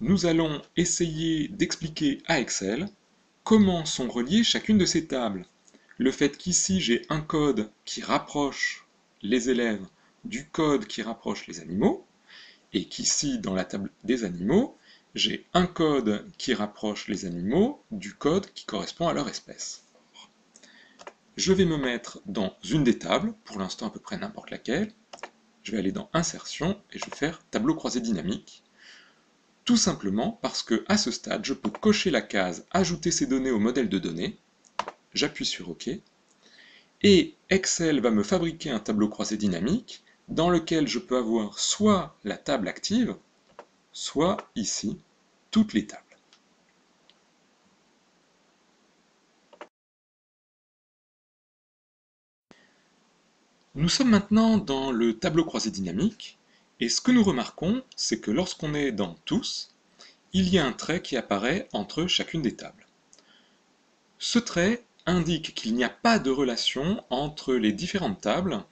nous allons essayer d'expliquer à Excel comment sont reliées chacune de ces tables. Le fait qu'ici j'ai un code qui rapproche les élèves du code qui rapproche les animaux, et qu'ici dans la table des animaux, j'ai un code qui rapproche les animaux du code qui correspond à leur espèce. Je vais me mettre dans une des tables, pour l'instant à peu près n'importe laquelle. Je vais aller dans Insertion et je vais faire Tableau croisé dynamique. Tout simplement parce que à ce stade, je peux cocher la case Ajouter ces données au modèle de données. J'appuie sur OK. Et Excel va me fabriquer un tableau croisé dynamique dans lequel je peux avoir soit la table active, soit ici, toutes les tables. Nous sommes maintenant dans le tableau croisé dynamique, et ce que nous remarquons, c'est que lorsqu'on est dans Tous, il y a un trait qui apparaît entre chacune des tables. Ce trait indique qu'il n'y a pas de relation entre les différentes tables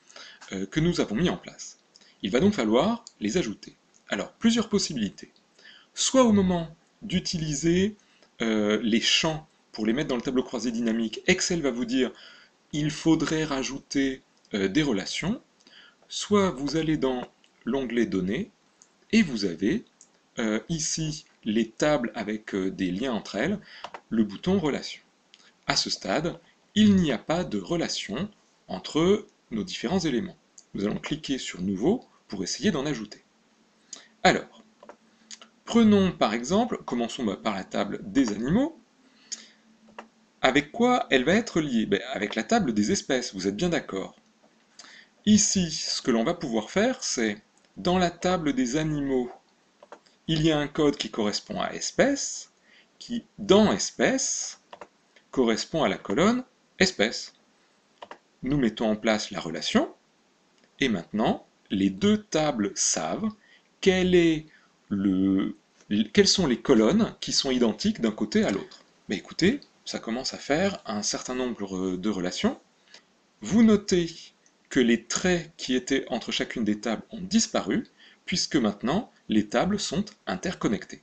que nous avons mis en place. Il va donc falloir les ajouter. Alors, plusieurs possibilités. Soit au moment d'utiliser les champs pour les mettre dans le tableau croisé dynamique, Excel va vous dire il faudrait rajouter des relations, soit vous allez dans l'onglet Données, et vous avez ici les tables avec des liens entre elles, le bouton Relations. À ce stade, il n'y a pas de relation entre nos différents éléments. Nous allons cliquer sur Nouveau pour essayer d'en ajouter. Alors, prenons par exemple, commençons par la table des animaux. Avec quoi elle va être liée? Avec la table des espèces, vous êtes bien d'accord. Ici, ce que l'on va pouvoir faire, c'est, dans la table des animaux, il y a un code qui correspond à espèce, qui, dans espèce, correspond à la colonne espèce. Nous mettons en place la relation, et maintenant, les deux tables savent quelles sont les colonnes qui sont identiques d'un côté à l'autre. Mais écoutez, ça commence à faire un certain nombre de relations. Vous notez que les traits qui étaient entre chacune des tables ont disparu, puisque maintenant les tables sont interconnectées.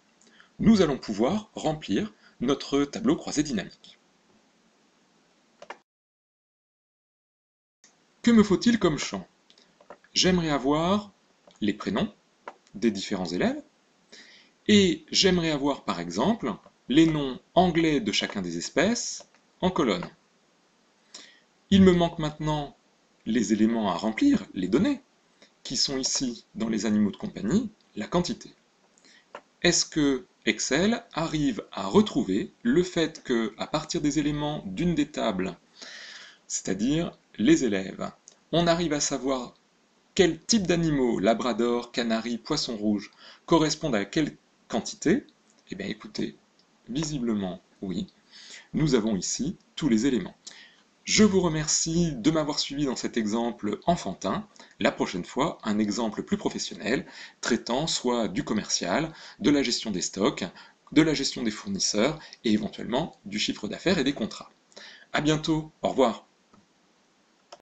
Nous allons pouvoir remplir notre tableau croisé dynamique. Que me faut-il comme champ? J'aimerais avoir les prénoms des différents élèves, et j'aimerais avoir par exemple les noms anglais de chacun des espèces en colonne. Il me manque maintenant les éléments à remplir, les données, qui sont ici dans les animaux de compagnie, la quantité. Est-ce que Excel arrive à retrouver le fait que, à partir des éléments d'une des tables, c'est-à-dire les élèves, on arrive à savoir quel type d'animaux, labrador, canari, poisson rouge, correspondent à quelle quantité? Eh bien écoutez, visiblement oui, nous avons ici tous les éléments. Je vous remercie de m'avoir suivi dans cet exemple enfantin. La prochaine fois, un exemple plus professionnel, traitant soit du commercial, de la gestion des stocks, de la gestion des fournisseurs et éventuellement du chiffre d'affaires et des contrats. À bientôt, au revoir.